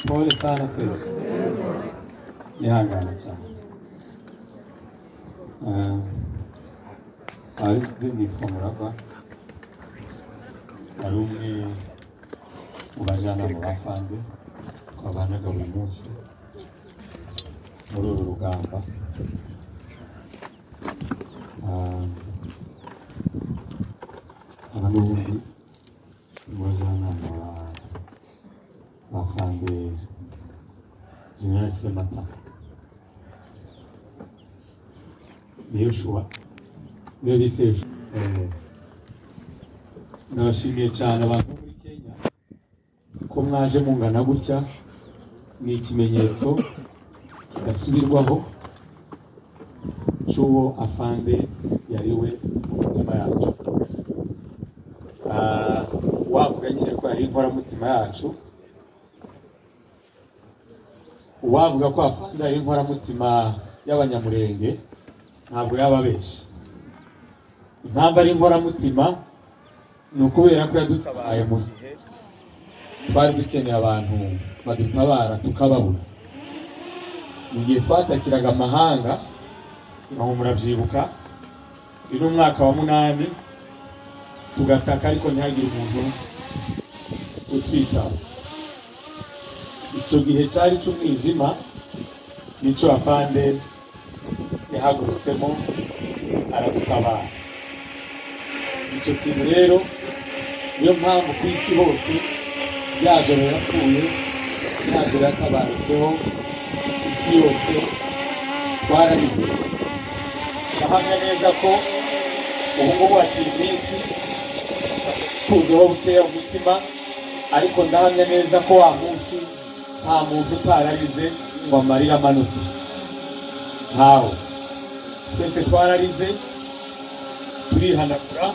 pole sana twese nihangana cyane. Ari nitwa Murava, ari umwe mu bajyanama ba Fande twabanaga buri munsi muri uru rugamba. Aba n'ubundi mu bajyanama ba Fande General Semata Yoshua niyo bise nabashimiye cyane abantu muri Kenya ko mwaje mungana gutya. Ni ikimenyetso kidasubirwaho cy'uwo Afande yariwe mu mutima yacu. Wavuga nyine ko yari inkoramutima yacu, uwavuga ko Afande yari inkoramutima y'Abanyamurenge ntabwo yaba abeshya. Impamvu ari inkoramutima ni ukubera ko yadutabaye mu gihe twari dukeneye abantu badutabara tukababura. Mu gihe twatakiraga amahanga, aho murabyibuka, ni n'umwaka wa 8 tugataka ariko ntihagire umuntu utwitaho. Icyo gihe cyari cy'umwijima, nicyo Afande yahagurutsemo aradutabara. Icyo kintu rero niyo mpamvu ku isi hose yajoro yapfuye, yajoro yatabarutseho, isi yose twararize. Ndahamya neza ko ubu ngubu hakiri iminsi tuziho bukeya mu mutima, ariko ndahamya neza ko wa munsi nta muntu utararize ngo amarire amanuke. Ntawe. Twese twararize, turihanagura,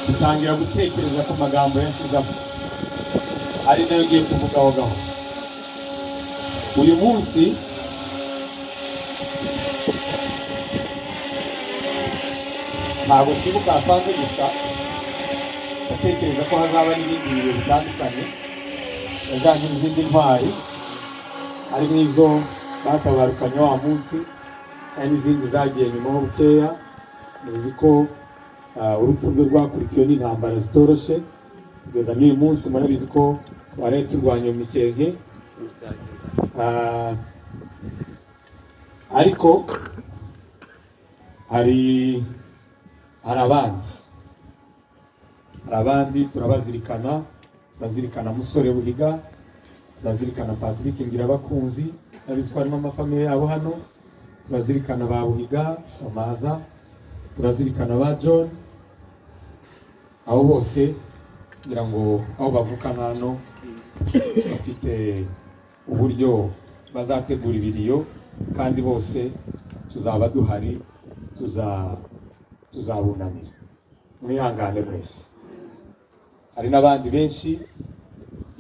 dutangira gutekereza ku magambo yasizeho, ari nayo ngiye kuvugaho gaho. Uyu munsi ntabwo twibuka Afande gusa, ndatekereza ko hazaba n'ibindi bintu bitandukanye yajyanye n'izindi ntwari, ari nk'izo batabarukanye wa munsi, hari n'izindi zagiye nyuma ho bukeya. Muzi ko urupfu rwe rwakurikiwe n'intambara zitoroshye kugeza n'uyu munsi. Murabizi ko bari turwanya mu Mikenke, ariko hari abandi turazirikana Musore Buhiga, turazirikana Patrick Ngirabakunzi, nabizi ko harimo amafamiye yabo hano. Turazirikana ba Buhiga, Samaza, turazirikana ba John. Abo bose ngira ngo aho bavuka hano bafite uburyo bazategura ibiriyo, kandi bose tuzaba duhari, tuzabunamira. Mwihangane mwese. Hari n'abandi benshi.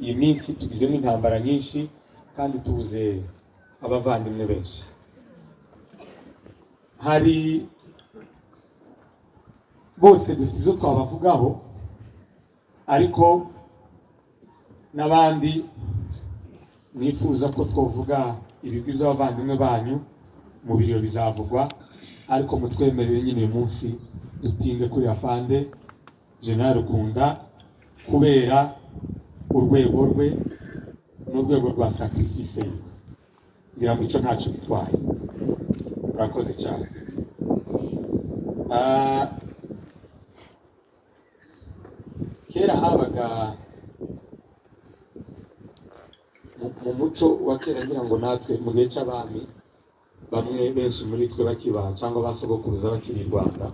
Iyi minsi tugizemo intambara nyinshi kandi tubuze abavandimwe benshi. Hari bose dufite ibyo twabavugaho, ariko n'abandi nifuza ko twavuga ibigwi by'abavandimwe banyu mu biriro bizavugwa, ariko mutwemerere nyine uyu munsi dutinge kuri Afande General Rukunda, kubera urwego rwe n'urwego rwa sacrifice ye. Ngira ngo icyo ntacyo bitwaye. Urakoze cyane. Kera habaga mu muco wa kera, ngira ngo natwe mu gihe cy'abami, bamwe benshi muri twe bakiba cyangwa basogokuruza bakiri i Rwanda,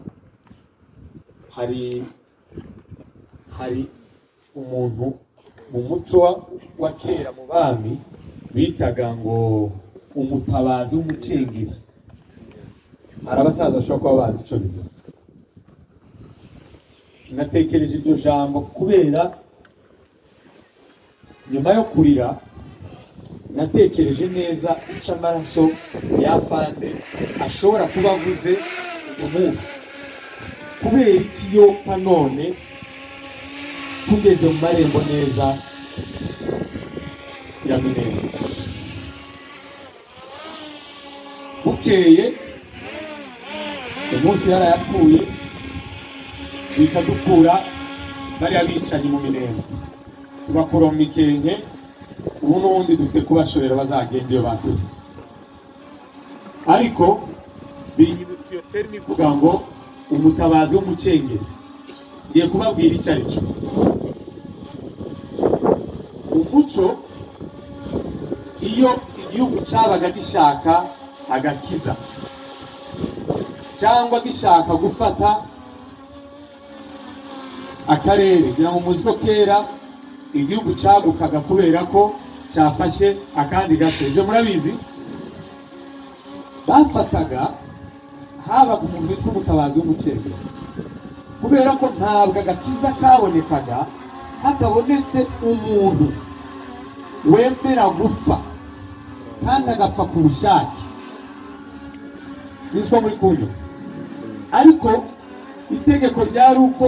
hari umuntu mu muco wa kera mu bami bitaga ngo umutabazi w'umucengeri. Hari abasaza bashobora kuba bazi icyo bivuze. Natekereje iryo jambo kubera nyuma yo kurira natekereje neza icyo amaraso ya Afande ashobora kuba avuze uyu munsi, kubera iyo nanone tugeze mu marembo neza ya Minembwe. Bukeye umunsi yarayapfuye, bikadukura bariya bicanyi mu Minembwe, tubakura mu Mikenke. Ubu n'ubundi dufite kubashorera bazagenda iyo baturutse, ariko binyibutsa iyo terimi ivuga ngo umutabazi w'umucengeri. Ngiye kubabwira icyo ari cyo. Umuco, iyo igihugu cyabaga gishaka agakiza cyangwa gishaka gufata akarere, kugira ngo muzi ko kera igihugu cyagukaga kubera ko cyafashe akandi gace, ibyo murabizi. Bafataga, habaga umuntu witwa umutabazi w'umucengeri, kubera ko ntabwo agakiza kabonekaga hatabonetse umuntu wemera gupfa kandi agapfa ku bushake. Sinzi ko muri kunywa, ariko itegeko ryari uko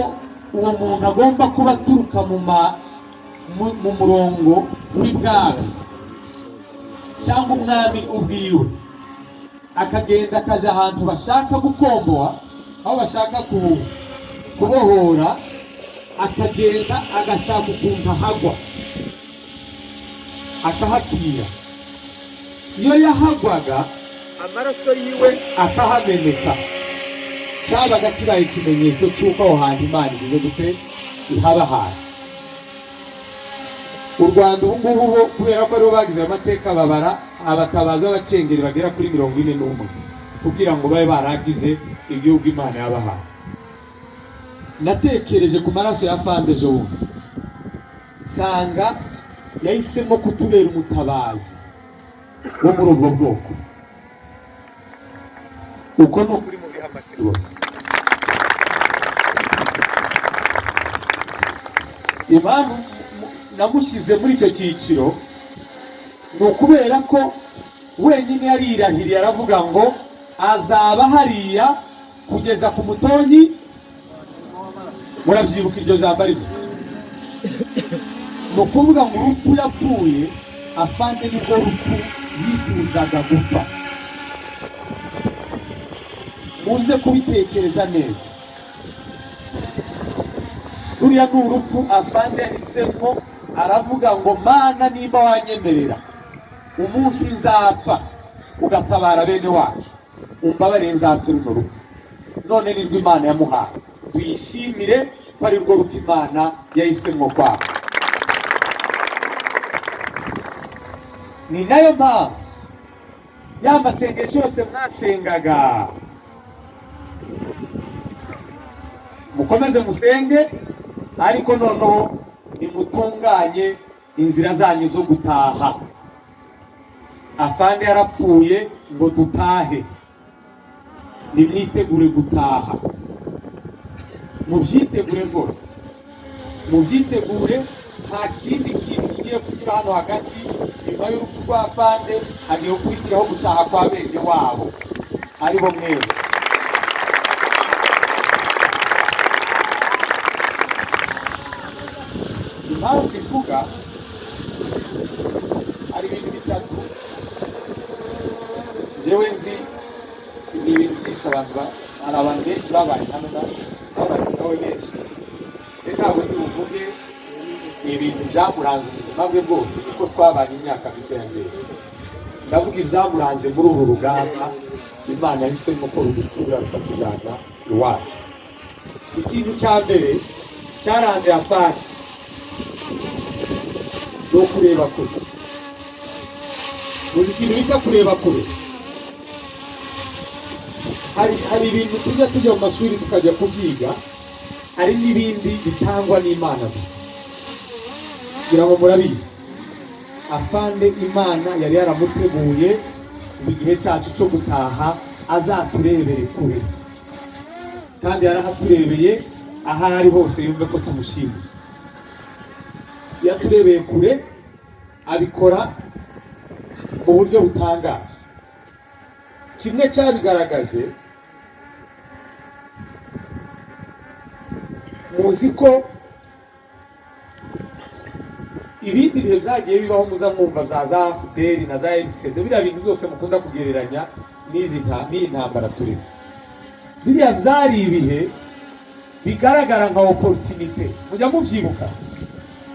uwo muntu agomba kuba aturuka mu murongo w'ibwami cyangwa umwami ubwiwe, akagenda akaja ahantu bashaka gukomboa, aho bashaka kubohora, akagenda agashaka ukuntu ahagwa, akahapfira. Iyo yahagwaga amaraso yiwe akahameneka, cyabaga kibaye ikimenyetso cy'uko aho hantu Imana igize gute ihabahaye. U Rwanda ubu ngubu kubera ko aribo bagize amateka, babara abatabazi b'abacengeri bagera kuri 41 kugira ngo babe baragize igihugu Imana yabahaye. Natekereje ku maraso ya Fande ejo bundi, sanga yahisemo kutubera umutabazi wo muri ubwo bwoko. Uko ni ukuri mu bihamake rwose. Impamvu namushyize muri icyo cyiciro ni ukubera ko wenyine yarirahiriye, aravuga ngo azaba hariya kugeza ku mutonyi. Murabyibuka iryo jambo rivuga, ni ukuvuga ngo urupfu yapfuye Afande nibwo rupfu yifuzaga gupfa. Muze kubitekereza neza, ruriya ni urupfu Afande yahisemo. Aravuga ngo Mana, nimba wanyemerera umunsi nzapfa ugatabara bene wacu, umbabarire nzapfe runo rupfu. None nirwo Imana yamuhaye, tuyishimire ko ari rwo rupfu Imana yahisemo kwapfa. Ni nayo mpamvu ya masengesho yose mwasengaga, mukomeze musenge, ariko noneho nimutunganye inzira zanyu zo gutaha. Afande yarapfuye ngo dutahe, nimwitegure gutaha, mubyitegure rwose, mubyitegure. Nta kindi kintu kigiye kugira hano hagati. Nyuma y'urupfu rwa Afande hagiye gukurikiraho gutaha kwa bene wabo aribo mwebwe. Impamvu ivuga, hari ibintu bitatu jewe nzi. Ni ibintu byinshi hari abantu benshi babaye hano nawe benshi, ntabwo tuvuge ibintu byamuranze ubuzima bwe bwose, kuko twabanye imyaka mikeya. Ndavuga ibyamuranze muri uru rugamba Imana yahisemo ko ruducura rukatujana iwacu. Ikintu cya mbere cyaranze Afande ni ukureba kure. Muzi ikintu bita kureba kure? Hari ibintu tujya mu mashuri tukajya kubyiga, hari n'ibindi bitangwa n'Imana gusa. Kugira ngo murabizi, Afande Imana yari yaramuteguye mu gihe cyacu cyo gutaha azaturebere kure, kandi yarahaturebeye. Aho ari hose yumve ko tumushimiye. Yaturebeye kure, abikora mu buryo butangaje. Kimwe cyabigaragaje, muzi ko ibindi bihe byagiye bibaho muza mwumva za FDL na za LCD, biriya bintu byose mukunda kugereranya n'iyi ntambara turimo, biriya byari ibihe bigaragara nka opportunity. Mujya mubyibuka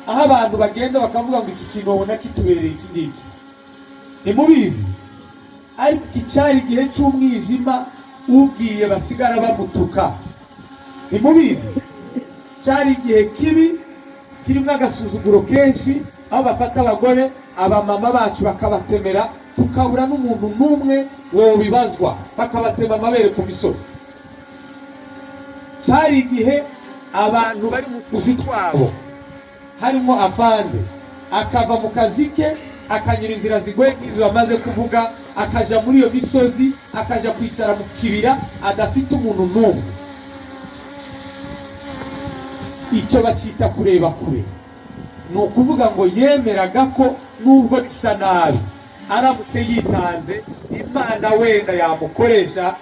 aho abantu bagenda bakavuga ngo iki kintu ubona kitubereye iki ngiki, ntimubizi? Ariko iki cyari igihe cy'umwijima, ugiye basigara bamutuka, ntimubizi? Cyari igihe kibi kirimo agasuzuguro kenshi, aho bafata abagore abamama bacu bakabatemera, tukabura n'umuntu n'umwe wo bibazwa, bakabatema amabere ku misozi. Cyari igihe abantu bari mu tuzi twabo, harimo afande akava mu kazi ke akanyura inzira zigoye nk'izo bamaze kuvuga, akaja muri iyo misozi, akaja kwicara mu kibira adafite umuntu n'umwe. Icyo bacita kureba kure. Ni ukuvuga ngo yemeraga ko nubwo bisa nabi, aramutse yitanze Imana wenda yamukoresha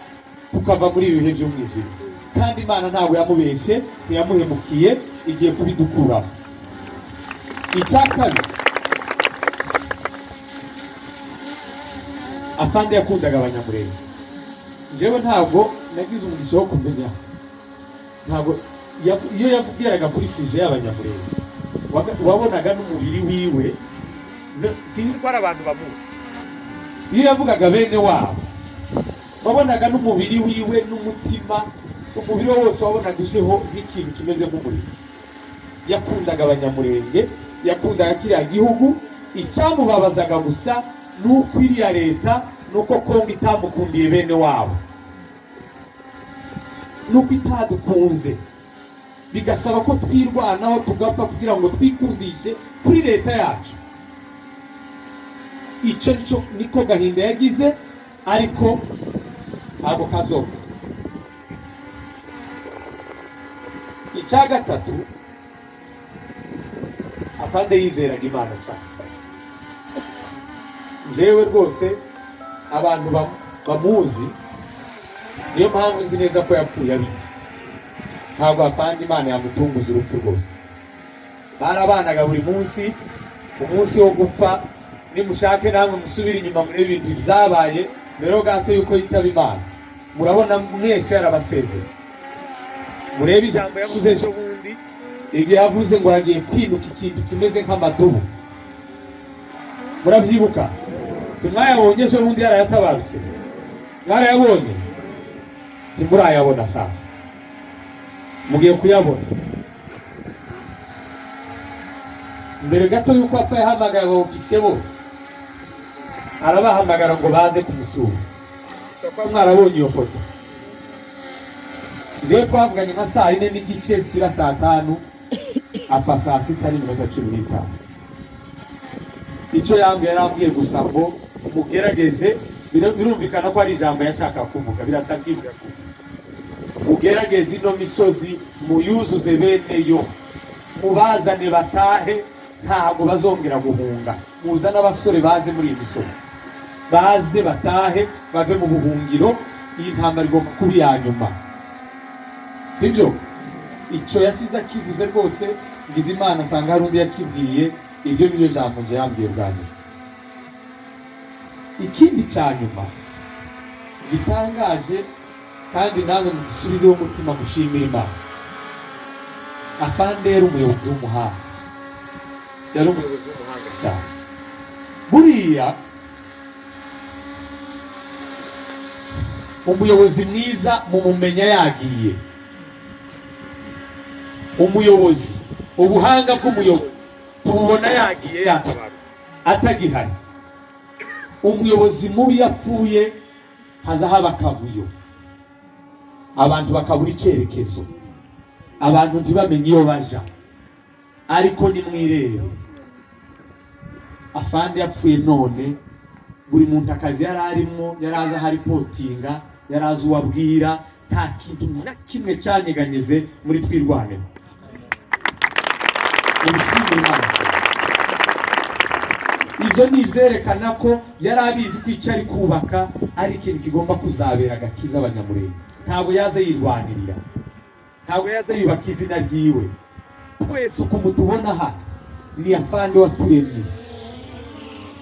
tukava muri ibi bihe by'umwijima. Kandi Imana ntabwo yamubeshye, ntiyamuhemukiye, igiye kubidukuraho. Icya kabiri, afande yakundaga Abanyamulenge. Njyewe ntabwo nagize umugisha wo kumenya, ntabwo iyo yavugiraga kuri sije y'Abanyamulenge wabonaga n'umubiri wiwe, sinzi ko ari abantu bamuzi. Iyo yavugaga bene wabo wabonaga n'umubiri wiwe n'umutima, umubiri wose wabonaga ujeho nk'ikintu kimeze nk'umuriro. Yakundaga Abanyamulenge, yakundaga kiriya gihugu. Icyamubabazaga gusa nuko iriya leta, nuko Kongo itamukundiye bene wabo, nuko itadukunze, bigasaba ko twirwanaho tugapfa kugira ngo twikundishe kuri leta yacu. Icyo niko gahinda yagize, ariko ntabwo kazoka. Icya gatatu, afande yizeraga Imana cyane. Njyewe rwose abantu bamuzi, niyo mpamvu nzi neza ko yapfuye abizi. Ntabwo afande Imana yamutunguza urupfu rwose. Barabanaga buri munsi, umunsi wo gupfa nimushake namwe musubire inyuma muri ibintu byabaye mbere yo gato yuko yitaba Imana. Murabona mwese yarabasezeye. Murebe ijambo yavuze ejo bundi, igihe yavuze ngo hagiye kwinuka ikintu kimeze nk'amadubu. Murabyibuka? Ntimwayabonye ejo bundi yarayatabarutse? Mwarayabonye? Ntimurayabona sasa, mugiye kuyabona. Mbere gato yuko apfa yahamagara abofisiye bose, arabahamagara ngo baze kumusura. Mwarabonye iyo foto? Njyewe twavuganye nka saa 4 n'igice zishira saa 5, apfa saa 6:15. Icyo yarambwiye gusa ngo mugerageze, birumvikana ko ari ijambo yashaka kuvuga, birasa nk'ibyo mugerageze ino misozi muyuzuze bene yo, mubazane batahe, ntabwo bazongera guhunga. Muzana abasore baze muri iyi misozi, baze batahe, bave mu buhungiro. Iyi ntambara igomba kuba iya nyuma, sibyo? Icyo yasize akivuze rwose, ngize Imana asanga hari undi yakibwiye. Iryo niyo jambo nje yambwiye bwa nyuma. Ikindi cya nyuma gitangaje, kandi namwe mugisubizeho umutima mushimira Imana, afande yari umuyobozi w'umuhanga. Yari umuyobozi w'umuhanga cyane. Buriya umuyobozi mwiza mumumenya yagiye. Umuyobozi, ubuhanga bw'umuyobozi tubona yagiye, yatabara atagihari. Umuyobozi mubi yapfuye, haza haba akavuyo, abantu bakabura icyerekezo, abantu ntibamenye iyo baja. Ariko nimwirebe, afande yapfuye none buri muntu akazi yari arimo, yari azi aho aripotinga, yari azi uwabwira, nta kintu na kimwe cyanyeganyeze muri Twirwaneho. Ubishimire Imana. Ibyo ni ibyerekana ko yari abizi ko icyo ari kubaka ari ikintu kigomba kuzabera agakiza Abanyamulenge. Ntabwo yaze yirwanirira, ntabwo yaze yubaka izina ryiwe. Twese uko mutubona hano ni afande waturemye,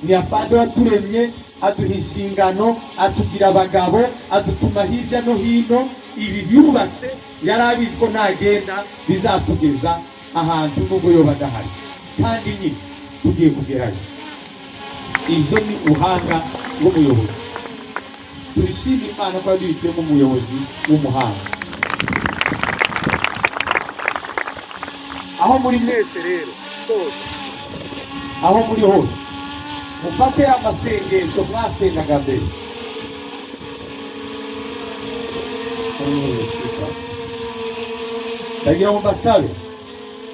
ni afande waturemye, aduha inshingano, atugira abagabo, adutuma hirya no hino. Ibi yubatse yari abizi ko nagenda bizatugeza ahantu nubwo yoba adahari, kandi nyine tugiye kugerayo. Ibyo ni ubuhanga bw'umuyobozi. Turishimira Imana ko yaduhitiyemo umuyobozi w'umuhanga. Aho muri mwese rero hose, aho muri hose, mufate amasengesho mwasengaga mbere. Ndagira ngo mbasabe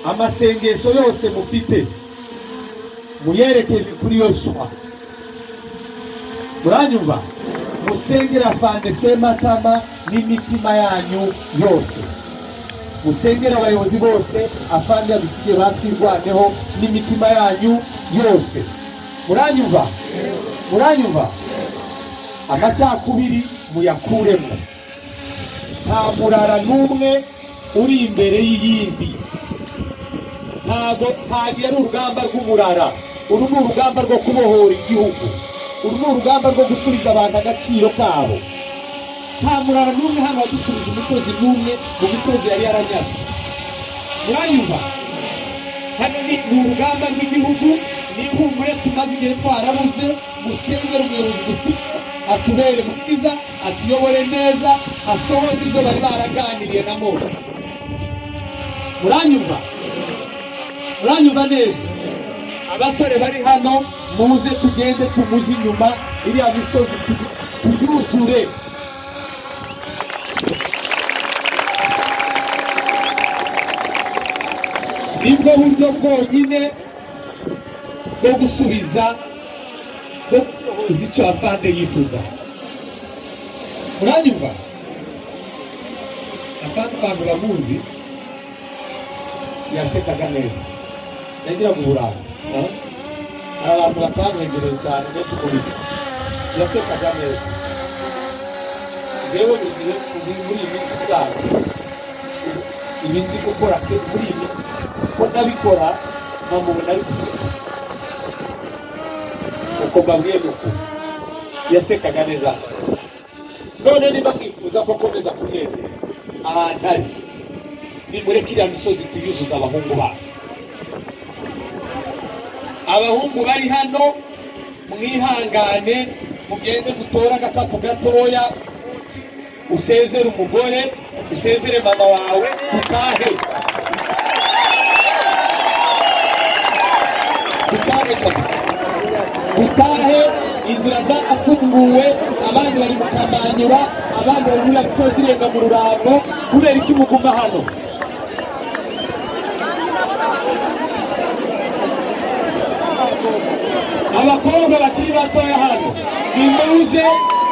amasengesho yose mufite muyerekeze kuri Yoshua. Muranyumva? Musengera afande Sematama n'imitima yanyu yose. Musengera abayobozi bose afande yadusigiye batwirwaneho n'imitima yanyu yose. Muranyumva? Muranyumva? Amacakubiri muyakuremo. Nta murara n'umwe uri imbere y'iyindi. Ntago hagiye ari urugamba rw'umurara. Uru ni urugamba rwo kubohora igihugu. Uru ni urugamba rwo gusubiza abantu agaciro kabo. Nta murara n'umwe hano wadusubiza umusozi n'umwe mu misozi yari yaranyazwe. Muranyumva? Hano ni urugamba rw'igihugu, ni ihumure tumaze igihe twarabuze. Musengere umuyobozi dufite atubere mwiza, atuyobore neza, asohoze ibyo bari baraganiriye na Mose. Muranyumva? Muranyumva neza? Abasore bari hano muze tugende tumuze inyuma, iriya misozi tuyuzure. Nibwo buryo bwonyine bwo gusubiza, bwo gusohoza icyo afande yifuza. Muranyumva? Afande abantu bamuzi yasekaga neza, yagiraga uburanga. Hari abantu batamwegereye cyane ndetse kubitsa, yasekaga neza. Rero igihe muri iyi minsi cyane ibi ndi gukora muri iyi minsi ko nabikora nkamubona ari guseka. Uko mbabwiye nuko yasekaga neza. None niba mwifuza ko akomeza kunezera ahantu ari, nimureke iriya misozi tuyuzuza abahungu bacu. Abahungu bari hano mwihangane, mugende mutore agakapu gatoya, usezere umugore, usezere mama wawe, utahe. Utahe kabisa, utahe. Inzira zafunguwe, abandi bari mu Kamanyura, abandi bari muri Gisozi irenga mu Rurambo. Kubera iki muguma hano? Abakobwa bakiri batoya hano, nimuze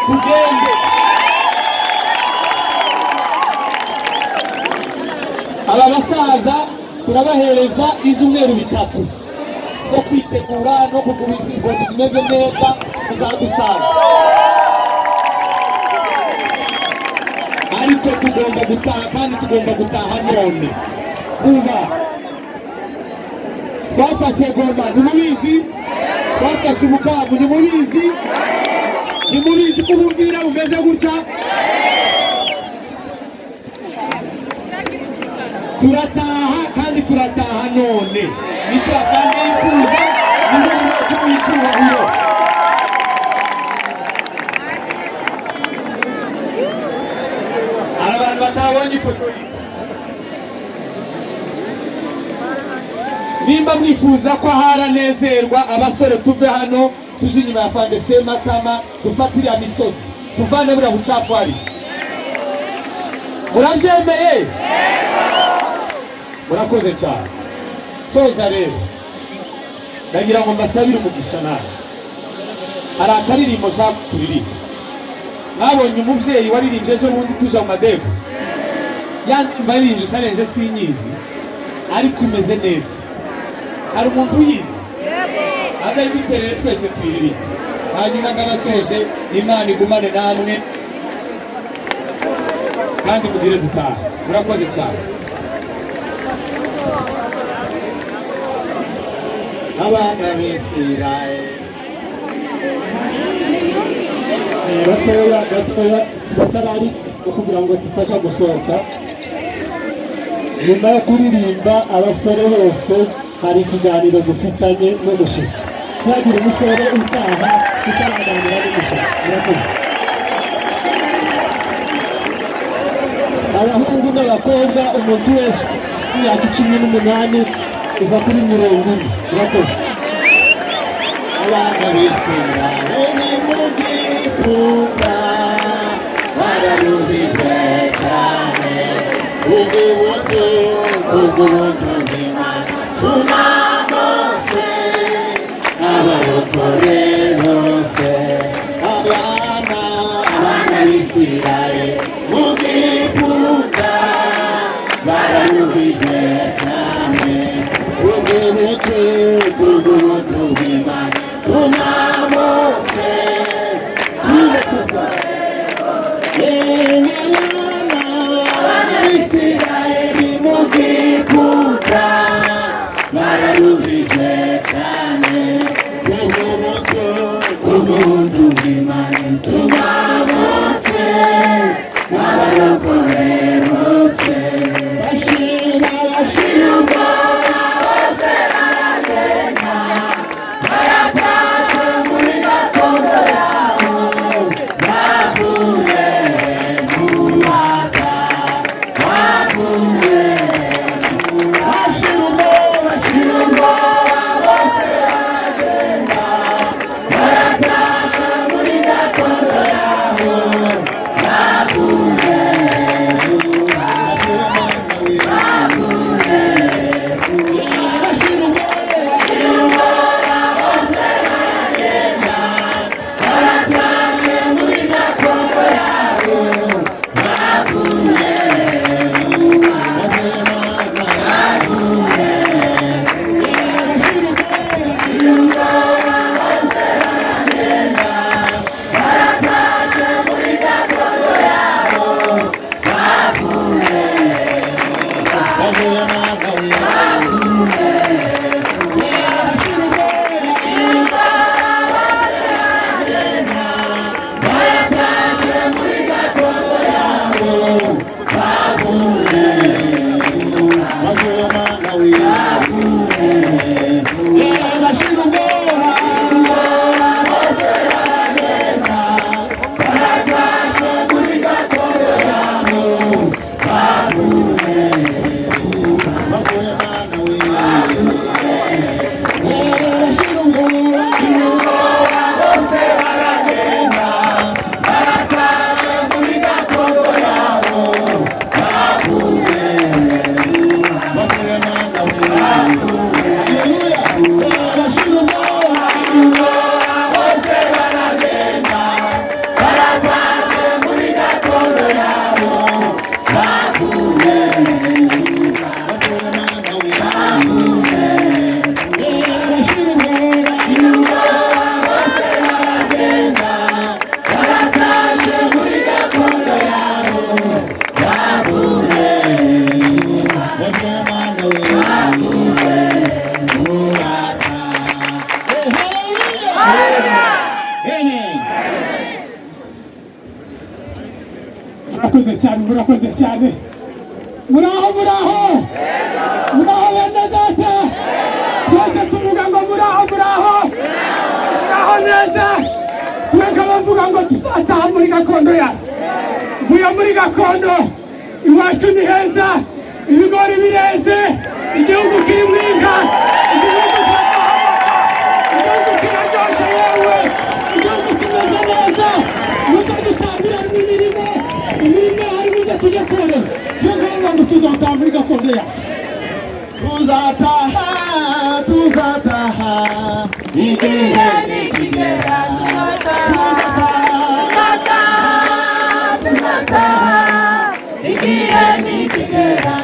tugende. Aba basaza turabahereza ibyumweru 3 zo kwitegura no kugura ingoni zimeze neza, muzadusanga. Ariko tugomba gutaha, kandi tugomba gutaha none vuba. Twafashe Goma, nimubizi? Twafashe Bukavu, nimubizi? Nimubizi ko ubumvira bumeze gutya? Turataha, kandi turataha none. Nicyo afande yifuza, nimubizi kumwicubahiro. Abantu batabonye ifoto nimba mwifuza ko haranezerwa, abasore tuve hano tuje inyuma ya afande Sematama, dufatire ya misozi, tuvane buriya bucafu hari. Murabyemeye? Murakoze cyane. Soza rero ndagira ngo mbasabire umugisha naje. Hari akaririmbo nshaka turirimba. Nabonye umubyeyi waririmbye ejo bundi tuja mu Madego, yandirimba yaririmbye sarenje sinyizi, ariko umeze neza. Hari umuntu uyizi? Aza yiduterere twese tuyiririmbe. Hanyuma ndabasoje, Imana igumane namwe kandi mugire dutaha. Murakoze cyane. abana b'Isirayeli. Gatoya batarari kugira ngo tutaja gusohoka. Nyuma yo kuririmba abasore bose hari ikiganiro dufitanye n'umushyitsi. Turagira umusore utaha tutaraganira n'umushyitsi. Murakoze. Abahungu n'abakobwa umuntu wese imyaka 18 iza kuri 40. Murakoze. Abana b'Isirayeli mu Giputa bararuhije cyane, ubw'ubuntu bw'Imana tuna Mose abarokore bose. Abana b'Isirayeli mu Giputa bararuhije cyane, ubw'ubuntu bw'Imana tuna Mose tubakoza. Abana b'Isirayeli mu Giputa bararuhije cyane, ubw'ubuntu bw'Imana tuna Mose abarokore bose. Bashira ubwoba bose baragenda, barataje muri gakondo yabo, bavuye mu Bata, bavuye bashira ubwoba bose baragenda, barataje muri gakondo yabo, bavuye mu Bata, bashira ubwoba bose baragenda, barataje muri gakondo yabo, bavuye mu Bata, bavuye bashira ubwoba bose baragenda, barataje muri gakondo yabo, bavuye Murakoze cyane. Muraho bene data, twese tuvuga ngo muraho neza. Twebwe bavuga ngo tuzataha muri gakondo ya vuye muri gakondo. Iwacu ni heza, ibigori bireze, igihugu kirimo inka, igihugu kiraryoshye yewe, igihugu kimeze neza. Muze dutambira imirimo hari muze tujye kure. Twebwe ngo tuzataha muri gakondo ya tuzataha igihe nikigera, tuzataha igihe nikigera,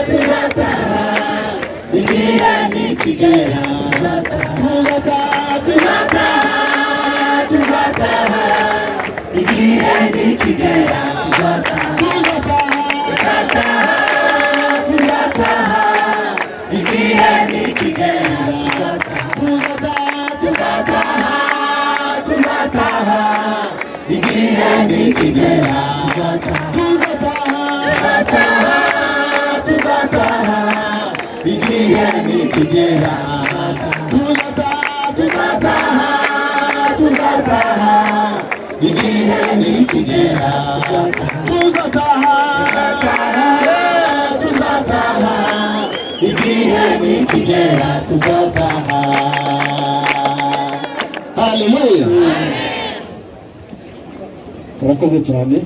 tuzataha igihe nikigera, tuzataha igihe nikigera, tuzataha nikigera tuzataha igihe nikigera tuzataha igihe nikigera tuzataha igihe nikigera tuzataha igihe nikigera tuzataha. Haleluya. Murakoze cyane.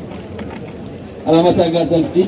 Ari amatangazo afite